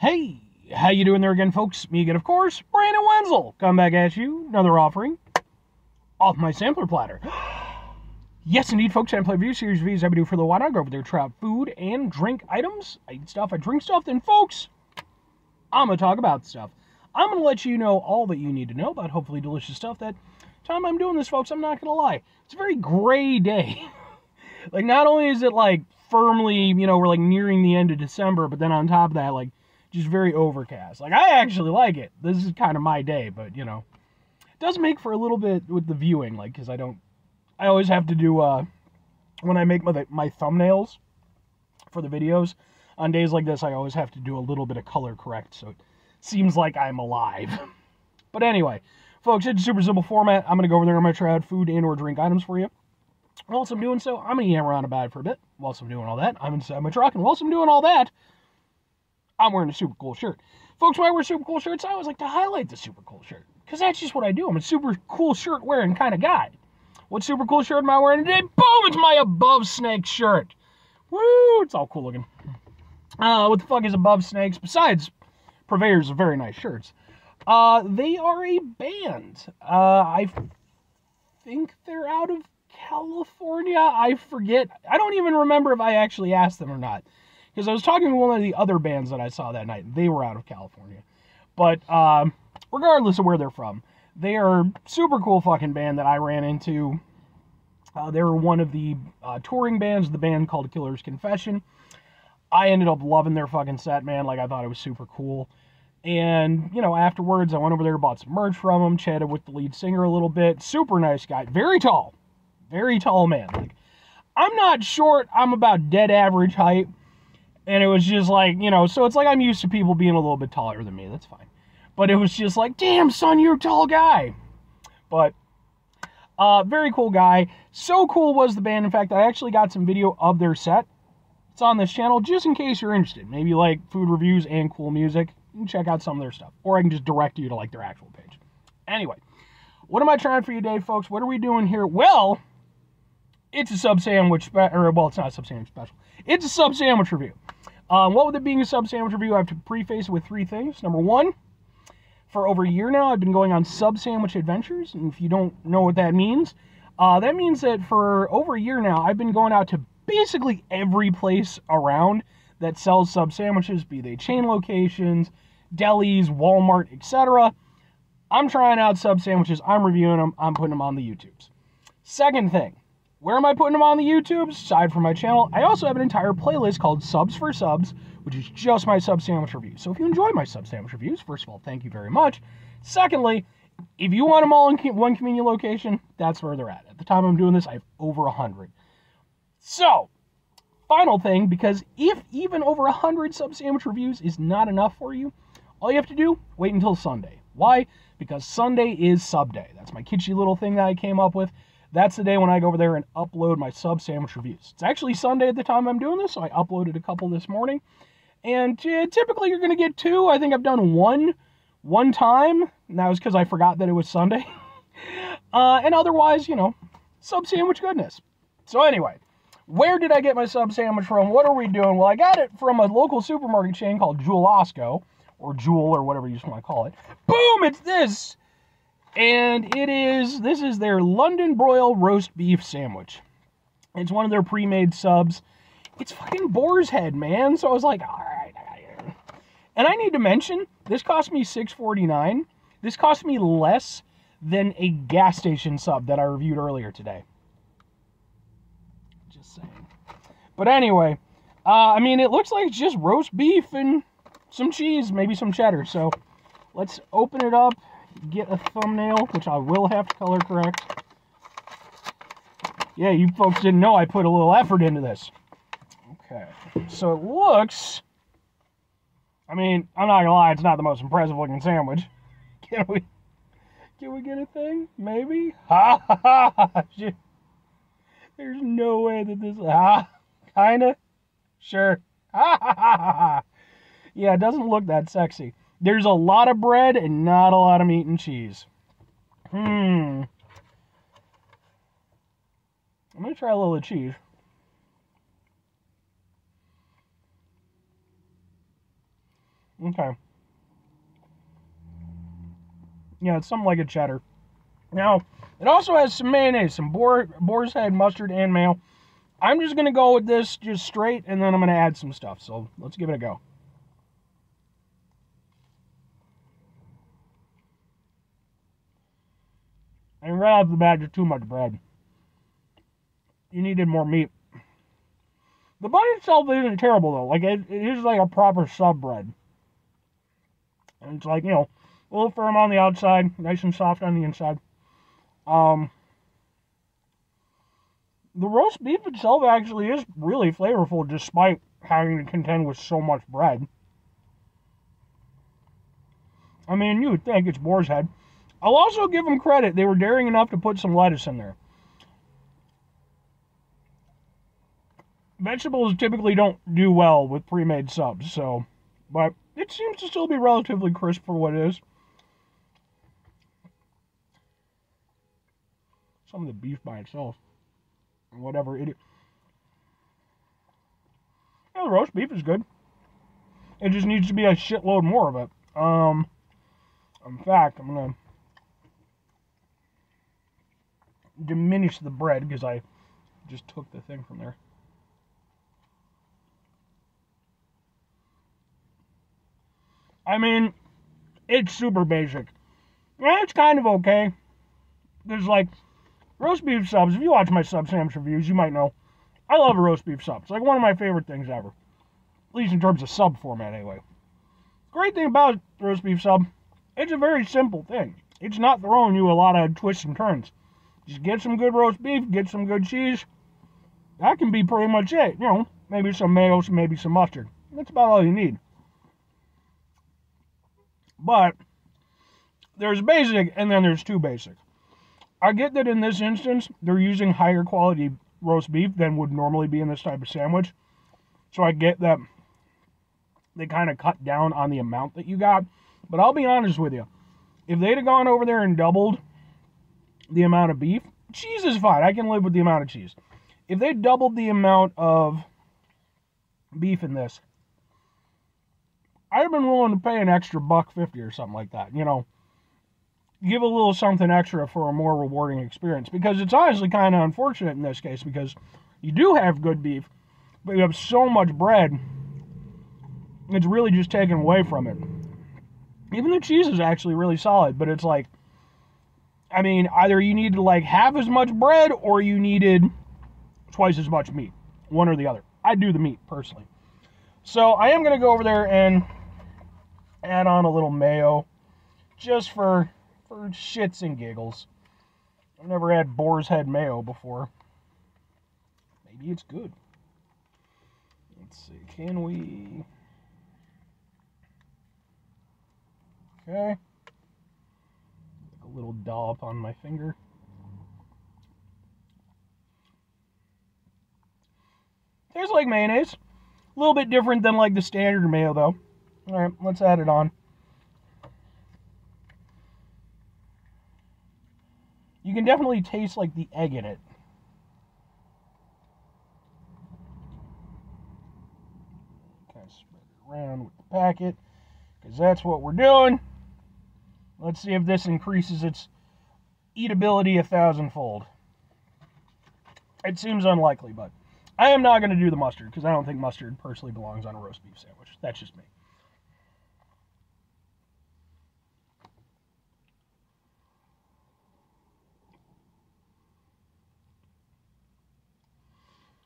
Hey, how you doing there again, folks? Me again, of course, Brandon Wenzel. Come back at you, another offering off my sampler platter. Yes, indeed, folks, I play review series reviews I do for the while. I go over there, try out food and drink items. I eat stuff, I drink stuff, then, folks, I'm going to talk about stuff. I'm going to let you know all that you need to know about hopefully delicious stuff. That time I'm doing this, folks, I'm not going to lie. It's a very gray day. Like, not only is it, like, firmly, you know, we're, like, nearing the end of December, but then on top of that, like, just very overcast. Like, I actually like it. This is kind of my day, but, you know, it does make for a little bit with the viewing, like, because I always have to do, when I make my thumbnails for the videos, on days like this, I always have to do a little bit of color correct, so it seems like I'm alive. But anyway, folks, it's a super simple format. I'm going to go over there, I'm going to try out food and or drink items for you. Whilst I'm doing so, I'm going to yam around about it for a bit. Whilst I'm doing all that, I'm inside my truck, and whilst I'm doing all that, I'm wearing a super cool shirt. Folks, when I wear super cool shirts, I always like to highlight the super cool shirt, because that's just what I do. I'm a super cool shirt wearing kind of guy. What super cool shirt am I wearing today? Boom! It's my Above Snakes shirt. Woo! It's all cool looking. What the fuck is Above Snakes? Besides purveyors of very nice shirts. They are a band. I think they're out of California. I forget. I don't even remember if I actually asked them or not. Because I was talking to one of the other bands that I saw that night. They were out of California. But regardless of where they're from, they are a super cool fucking band that I ran into. They were one of the touring bands, the band called Killer's Confession. I ended up loving their fucking set, man. Like, I thought it was super cool. And, you know, afterwards, I went over there, bought some merch from him, chatted with the lead singer a little bit. Super nice guy. Very tall. Very tall man. Like, I'm not short. I'm about dead average height. And it was just like, you know, so it's like I'm used to people being a little bit taller than me. That's fine. But it was just like, damn, son, you're a tall guy. But, very cool guy. So cool was the band. In fact, I actually got some video of their set. It's on this channel, just in case you're interested. Maybe you like food reviews and cool music. You can check out some of their stuff. Or I can just direct you to, like, their actual page. Anyway, what am I trying for you today, folks? What are we doing here? Well, it's a sub sandwich, well, it's not a sub sandwich special. It's a sub sandwich review. What with it being a sub sandwich review, I have to preface it with three things. Number one, for over a year now, I've been going on sub sandwich adventures. And if you don't know what that means that for over a year now, I've been going out to basically every place around that sells sub sandwiches, be they chain locations, delis, Walmart, etc. I'm trying out sub sandwiches. I'm reviewing them. I'm putting them on the YouTubes. Second thing. Where am I putting them on the YouTubes? Aside from my channel, I also have an entire playlist called Subs for Subs, which is just my sub sandwich reviews. So if you enjoy my sub sandwich reviews, first of all, thank you very much. Secondly, if you want them all in one convenient location, that's where they're at. At the time I'm doing this, I have over 100. So, final thing, because if even over 100 sub sandwich reviews is not enough for you, all you have to do, wait until Sunday. Why? Because Sunday is SUBday. That's my kitschy little thing that I came up with. That's the day when I go over there and upload my sub sandwich reviews. It's actually Sunday at the time I'm doing this, so I uploaded a couple this morning. And typically you're going to get two. I think I've done one time, and that was because I forgot that it was Sunday. And otherwise, you know, sub sandwich goodness. So anyway, where did I get my sub sandwich from? What are we doing? Well, I got it from a local supermarket chain called Jewel-Osco, or Jewel, or whatever you just want to call it. Boom, it's this! And this is their London Broil roast beef sandwich. It's one of their pre-made subs. It's fucking boar's head, man. So I was like, all right, I got it. And I need to mention, this cost me $6.49. This cost me less than a gas station sub that I reviewed earlier today. Just saying. But anyway, I mean, it looks like it's just roast beef and some cheese, maybe some cheddar. So let's open it up. Get a thumbnail, which I will have to color correct. Yeah, you folks didn't know I put a little effort into this. Okay, so it looks, I mean, I'm not gonna lie, it's not the most impressive looking sandwich. Can we get a thing? Maybe? Ha ha ha! There's no way that this, kinda? Sure. Ha ha ha ha! Yeah, it doesn't look that sexy. There's a lot of bread and not a lot of meat and cheese. I'm going to try a little cheese. Okay. Yeah, it's something like a cheddar. Now, it also has some mayonnaise, some boar's head, mustard, and mayo. I'm just going to go with this just straight, and then I'm going to add some stuff. So let's give it a go. And right off the bat, just too much bread. You needed more meat. The bun itself isn't terrible, though. Like, it is like a proper sub bread. And it's like, you know, a little firm on the outside, nice and soft on the inside. The roast beef itself actually is really flavorful, despite having to contend with so much bread. I mean, you would think it's boar's head. I'll also give them credit. They were daring enough to put some lettuce in there. Vegetables typically don't do well with pre-made subs, so... But it seems to still be relatively crisp for what it is. Some of the beef by itself. Whatever it is. Yeah, the roast beef is good. It just needs to be a shitload more of it. In fact, I'm going to diminish the bread because I just took the thing from there. I mean, it's super basic. It's kind of okay. There's like roast beef subs. If you watch my sub sandwich reviews, you might know I love a roast beef sub. It's like one of my favorite things ever. At least in terms of sub format, anyway. Great thing about roast beef sub, it's a very simple thing. It's not throwing you a lot of twists and turns. Just get some good roast beef, get some good cheese. That can be pretty much it. You know, maybe some mayo, maybe some mustard. That's about all you need. But there's basic and then there's too basic. I get that in this instance, they're using higher quality roast beef than would normally be in this type of sandwich. So I get that they kind of cut down on the amount that you got. But I'll be honest with you. If they'd have gone over there and doubled the amount of beef, cheese is fine. I can live with the amount of cheese. If they doubled the amount of beef in this, I'd have been willing to pay an extra $1.50 or something like that. You know, give a little something extra for a more rewarding experience. Because it's honestly kind of unfortunate in this case because you do have good beef, but you have so much bread, it's really just taken away from it. Even the cheese is actually really solid, but it's like, I mean, either you needed like half as much bread or you needed twice as much meat. One or the other. I do the meat, personally. So I am going to go over there and add on a little mayo just for shits and giggles. I've never had boar's head mayo before. Maybe it's good. Let's see. Can we... Okay. A little dollop on my finger. Tastes like mayonnaise. A little bit different than like the standard mayo though. Alright, let's add it on. You can definitely taste like the egg in it. Kind of spread it around with the packet, because that's what we're doing. Let's see if this increases its eatability 1,000-fold. It seems unlikely, but I am not going to do the mustard, because I don't think mustard personally belongs on a roast beef sandwich. That's just me.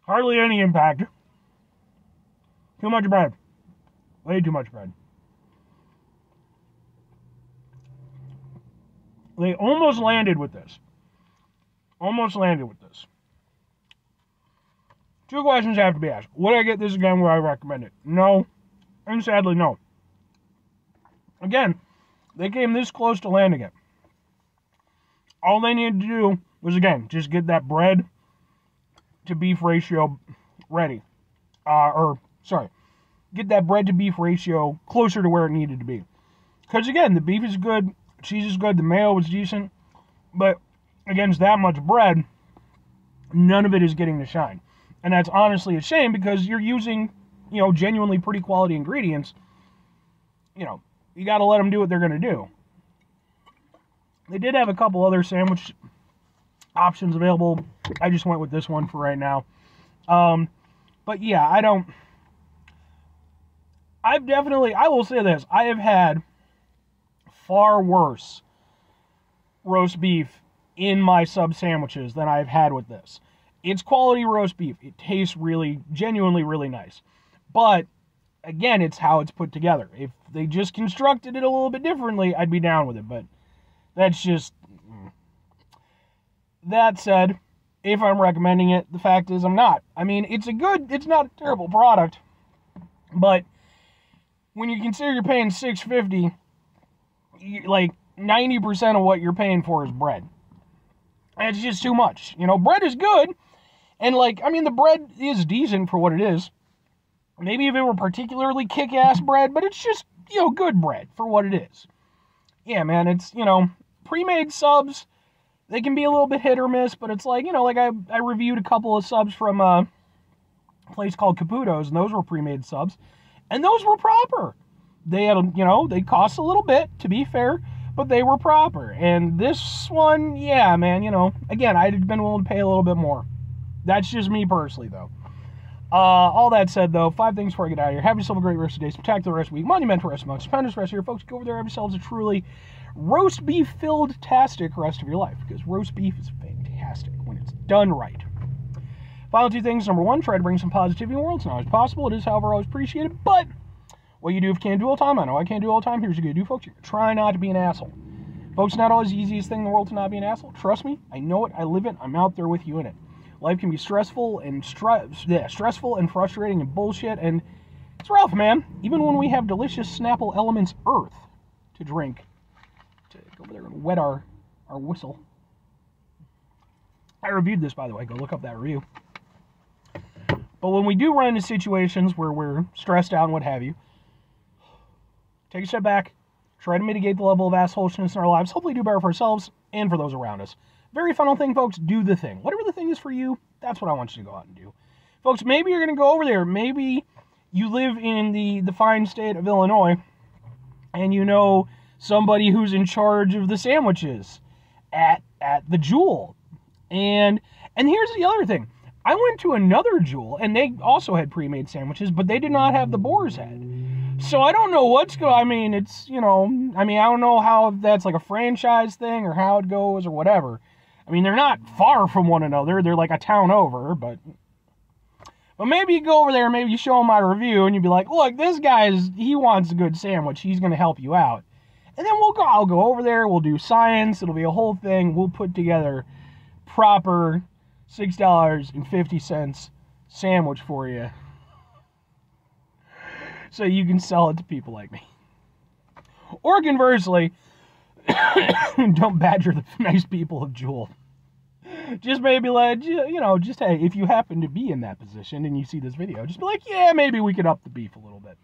Hardly any impact. Too much bread. Way too much bread. They almost landed with this. Almost landed with this. Two questions have to be asked. Would I get this again? Would I recommend it? No. And sadly, no. Again, they came this close to landing it. All they needed to do was, again, just get that bread to beef ratio ready. Get that bread to beef ratio closer to where it needed to be. Because, again, the beef is good, cheese is good, the mayo was decent, but against that much bread, none of it is getting the shine. And that's honestly a shame because you're using, genuinely pretty quality ingredients, you know, you got to let them do what they're going to do. They did have a couple other sandwich options available. I just went with this one for right now. But yeah, I will say this, I have had far worse roast beef in my sub sandwiches than I've had with this. It's quality roast beef. It tastes really, genuinely really nice. But, again, it's how it's put together. If they just constructed it a little bit differently, I'd be down with it. But that's just... That said, if I'm recommending it, the fact is I'm not. I mean, it's not a terrible product. But when you consider you're paying $6.50, like 90% of what you're paying for is bread. And it's just too much. You know, bread is good. And like, I mean, the bread is decent for what it is. Maybe if it were particularly kick-ass bread, but it's just, you know, good bread for what it is. Yeah, man, it's, you know, pre-made subs, they can be a little bit hit or miss, but it's like, you know, like I reviewed a couple of subs from a place called Caputo's, and those were pre-made subs. And those were proper. They had, you know, they cost a little bit, to be fair, but they were proper. And this one, yeah, man, you know, again, I'd have been willing to pay a little bit more. That's just me personally, though. All that said, though, 5 things before I get out of here. Have yourself a great rest of the day, spectacular rest of the week, monumental rest of the month, stupendous rest of your folks. Go over there, have yourselves a truly roast beef-filled-tastic rest of your life, because roast beef is fantastic when it's done right. Final 2 things. Number 1, try to bring some positivity in the world. It's not always possible. It is, however, always appreciated, but what you do if you can't do all the time, I know I can't do all the time. Here's what you're going to do, folks. You're going to try not to be an asshole. Folks, it's not always the easiest thing in the world to not be an asshole. Trust me, I know it, I live it, I'm out there with you in it. Life can be stressful and frustrating and bullshit, and it's rough, man. Even when we have delicious Snapple Elements Earth to drink, to go over there and wet our whistle. I reviewed this, by the way. Go look up that review. But when we do run into situations where we're stressed out and what have you, take a step back, try to mitigate the level of assholishness in our lives, hopefully do better for ourselves and for those around us. Very final thing, folks, do the thing. Whatever the thing is for you, that's what I want you to go out and do. Folks, maybe you're going to go over there. Maybe you live in the fine state of Illinois, and you know somebody who's in charge of the sandwiches at the Jewel. And here's the other thing. I went to another Jewel, and they also had pre-made sandwiches, but they did not have the Boar's head. So I don't know what's going on. I mean, it's, you know, I don't know how that's like a franchise thing or how it goes or whatever. I mean, they're not far from one another. They're like a town over, but maybe you go over there, maybe you show him my review, and you'd be like, look, this guy, he wants a good sandwich. He's going to help you out. And then I'll go over there, we'll do science, it'll be a whole thing. We'll put together proper $6.50 sandwich for you, so you can sell it to people like me. Or conversely, don't badger the nice people of Jewel. Just maybe like, you know, just, hey, if you happen to be in that position and you see this video, just be like, yeah, maybe we could up the beef a little bit.